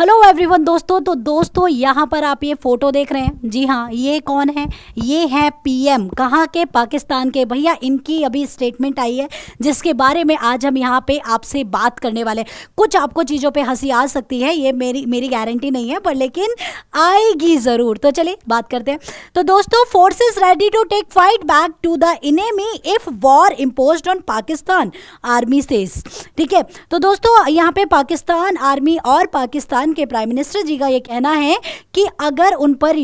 Hello everyone दोस्तों। तो दोस्तों यहाँ पर आप ये फोटो देख रहे हैं, जी हाँ, ये कौन है? ये है पीएम। कहाँ के? पाकिस्तान के। भैया इनकी अभी स्टेटमेंट आई है जिसके बारे में आज हम यहाँ पे आपसे बात करने वाले हैं। कुछ आपको चीज़ों पे हंसी आ सकती है, ये मेरी गारंटी नहीं है, पर लेकिन आएगी ज़रूर। तो चलिए बात करते हैं। तो दोस्तों, forces ready to take fight back to the enemy if war imposed on Pakistan, army says. ठीक है, तो दोस्तों यहाँ पे पाकिस्तान आर्मी और पाकिस्तान के प्राइम मिनिस्टर जी का ये कहना है कि अगर उन पर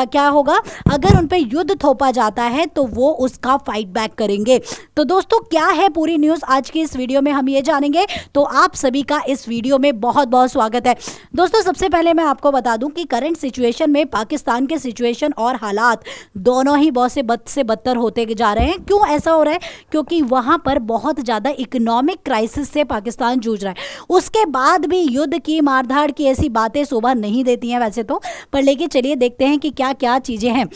क्या होगा, अगर उन पर युद्ध थोपा जाता है तो वो उसका फाइट बैक करेंगे। तो दोस्तों क्या है पूरी न्यूज़ आज की इस वीडियो में हम ये जानेंगे। तो आप सभी का इस वीडियो में बहुत बहुत स्वागत है। दोस्तों सबसे पहले मैं आपको बता दूं कि करंट सिचुएशन में पाकिस्तान के सिचुएशन और हालात दोनों ही बहुत से बदतर होते जा रहे हैं। क्यों ऐसा हो रहा है? क्योंकि वहां पर बहुत ज़्यादा इकोनॉमिक क्राइसिस से पाकिस्तान जूझ रहा है। उसके बाद भी युद्ध की मारधाड़ की ऐसी बातें शोभा नहीं देती हैं वैसे तो, पर लेकिन चलिए देखते हैं कि क्या क्या चीज़ें हैं।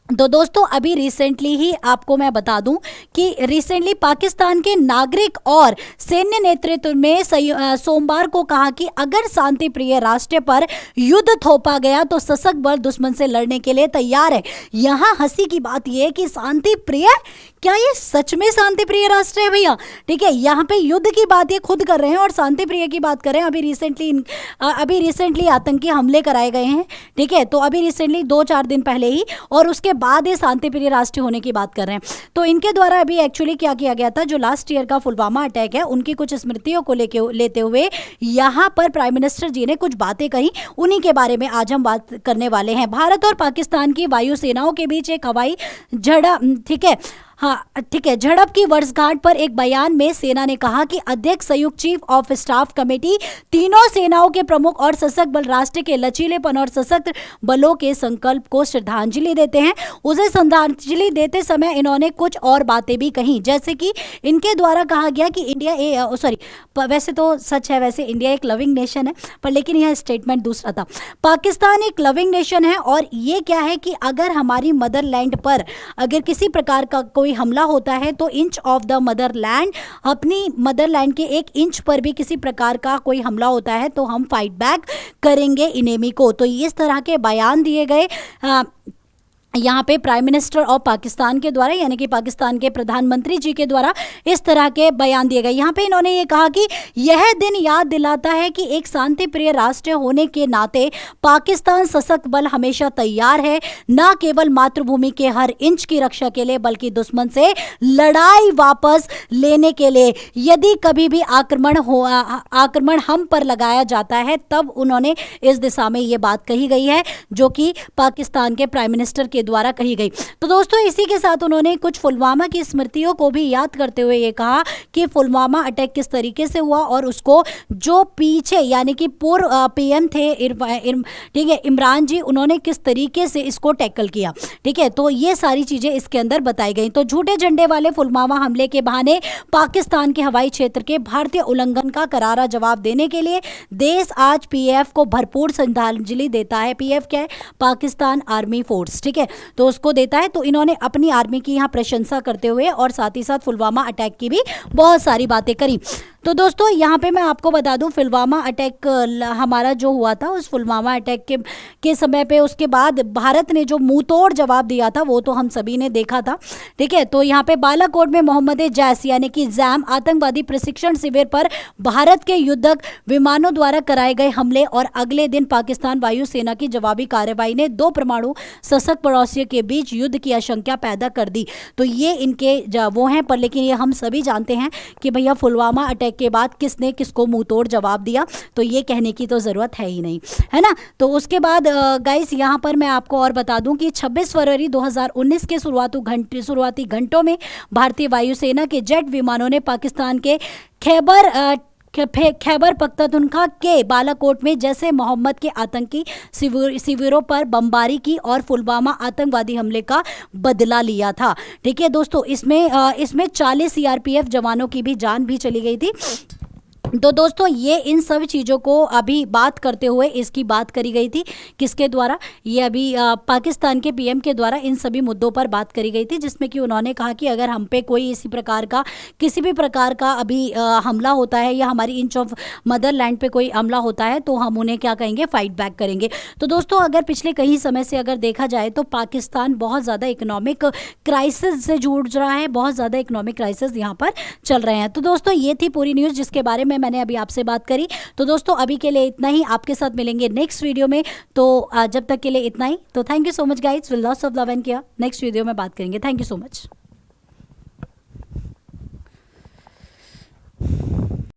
तो दोस्तों अभी रिसेंटली ही आपको मैं बता दूं कि रिसेंटली पाकिस्तान के नागरिक और सैन्य नेतृत्व में सोमवार को कहा कि अगर शांति प्रिय राष्ट्र पर युद्ध थोपा गया तो सशक्त बल दुश्मन से लड़ने के लिए तैयार है। यहाँ हंसी की बात यह है कि शांति प्रिय, क्या ये सच में शांति प्रिय राष्ट्र है भैया? ठीक है, यहाँ पे युद्ध की बात ये खुद कर रहे हैं और शांति प्रिय की बात कर रहे हैं। अभी रिसेंटली आतंकी हमले कराए गए हैं। ठीक है, तो अभी रिसेंटली 2-4 दिन पहले ही, और उसके बाद ये शांति प्रिय राष्ट्र होने की बात कर रहे हैं। तो इनके द्वारा अभी एक्चुअली क्या किया गया था, जो लास्ट ईयर का पुलवामा अटैक है उनकी कुछ स्मृतियों को लेते हुए यहाँ पर प्राइम मिनिस्टर जी ने कुछ बातें कही, उन्हीं के बारे में आज हम बात करने वाले हैं। भारत और पाकिस्तान की वायुसेनाओं के बीच एक हवाई झड़प, ठीक है, हाँ ठीक है, झड़प की वर्षगांठ पर एक बयान में सेना ने कहा कि अध्यक्ष संयुक्त चीफ ऑफ स्टाफ कमेटी तीनों सेनाओं के प्रमुख और सशक्त बल राष्ट्र के लचीलेपन और सशक्त बलों के संकल्प को श्रद्धांजलि देते हैं। उसे श्रद्धांजलि देते समय इन्होंने कुछ और बातें भी कही, जैसे कि इनके द्वारा कहा गया कि वैसे तो सच है, वैसे इंडिया एक लविंग नेशन है, पर लेकिन यह स्टेटमेंट दूसरा था। पाकिस्तान एक लविंग नेशन है और ये क्या है कि अगर हमारी मदरलैंड पर अगर किसी प्रकार का कोई हमला होता है तो इंच ऑफ द मदरलैंड, अपनी मदरलैंड के 1 इंच पर भी किसी प्रकार का कोई हमला होता है तो हम फाइट बैक करेंगे एनिमी को। तो इस तरह के बयान दिए गए यहाँ पे प्राइम मिनिस्टर ऑफ पाकिस्तान के द्वारा, यानी कि पाकिस्तान के प्रधानमंत्री जी के द्वारा इस तरह के बयान दिए गए। यहाँ पे इन्होंने ये कहा कि यह दिन याद दिलाता है कि एक शांति प्रिय राष्ट्र होने के नाते पाकिस्तान सशक्त बल हमेशा तैयार है, न केवल मातृभूमि के हर इंच की रक्षा के लिए बल्कि दुश्मन से लड़ाई वापस लेने के लिए। यदि कभी भी आक्रमण हम पर लगाया जाता है, तब उन्होंने इस दिशा में ये बात कही गई है जो कि पाकिस्तान के प्राइम मिनिस्टर के द्वारा कही गई। तो दोस्तों इसी के साथ उन्होंने कुछ पुलवामा की स्मृतियों को भी याद करते हुए ये कहा कि पुलवामा अटैक किस तरीके से हुआ और उसको जो पीछे यानी कि पूर्व पीएम थे ठीक है, इमरान जी, उन्होंने किस तरीके से इसको टैकल किया। ठीक है, तो ये सारी चीजें इसके अंदर बताई गई। तो झूठे झंडे वाले पुलवामा हमले के बहाने पाकिस्तान के हवाई क्षेत्र के भारतीय उल्लंघन का करारा जवाब देने के लिए देश आज पीएफ को भरपूर श्रद्धांजलि देता है। पीएफ क्या है? Pakistan army force. ठीक है, तो उसको देता है। तो इन्होंने अपनी आर्मी की यहाँ प्रशंसा करते हुए और साथ ही साथ पुलवामा अटैक की भी बहुत सारी बातें करी। तो दोस्तों यहाँ पे मैं आपको बता दूं, पुलवामा अटैक हमारा जो हुआ था, उस पुलवामा अटैक के समय पे उसके बाद भारत ने जो मुंह तोड़ जवाब दिया था वो तो हम सभी ने देखा था। ठीक है, तो यहाँ पे बालाकोट में मोहम्मद जैश यानी कि जैम आतंकवादी प्रशिक्षण शिविर पर भारत के युद्धक विमानों द्वारा कराए गए हमले और अगले दिन पाकिस्तान वायुसेना की जवाबी कार्रवाई ने 2 परमाणु सशक्त पड़ोसियों के बीच युद्ध की आशंका पैदा कर दी। तो ये इनके वो हैं, पर लेकिन ये हम सभी जानते हैं कि भैया पुलवामा अटैक के बाद किसने किसको मुंह तोड़ जवाब दिया, तो ये कहने की तो जरूरत है ही नहीं, है ना। तो उसके बाद गाइस यहाँ पर मैं आपको और बता दूं कि 26 फरवरी 2019 के शुरुआती घंटों में भारतीय वायुसेना के जेट विमानों ने पाकिस्तान के खैबर पख्तूनख्वा के बालाकोट में जैसे मोहम्मद के आतंकी शिविरों पर बमबारी की और पुलवामा आतंकवादी हमले का बदला लिया था। ठीक है दोस्तों, इसमें 40 सीआरपीएफ जवानों की भी जान भी चली गई थी। तो दोस्तों ये इन सब चीज़ों को अभी बात करते हुए इसकी बात करी गई थी, किसके द्वारा, ये अभी पाकिस्तान के पीएम के द्वारा इन सभी मुद्दों पर बात करी गई थी, जिसमें कि उन्होंने कहा कि अगर हम पे कोई इसी प्रकार का किसी भी प्रकार का अभी हमला होता है या हमारी इंच ऑफ मदरलैंड पे कोई हमला होता है तो हम उन्हें क्या कहेंगे, फाइट बैक करेंगे। तो दोस्तों अगर पिछले कई समय से अगर देखा जाए तो पाकिस्तान बहुत ज़्यादा इकोनॉमिक क्राइसिस से जूझ रहा है, बहुत ज़्यादा इकोनॉमिक क्राइसिस यहाँ पर चल रहे हैं। तो दोस्तों ये थी पूरी न्यूज़ जिसके बारे में मैंने अभी आपसे बात करी। तो दोस्तों अभी के लिए इतना ही, आपके साथ मिलेंगे नेक्स्ट वीडियो में। तो जब तक के लिए इतना ही। तो thank you so much guys, will lots of love and care. Next video में बात करेंगे। Thank you so much.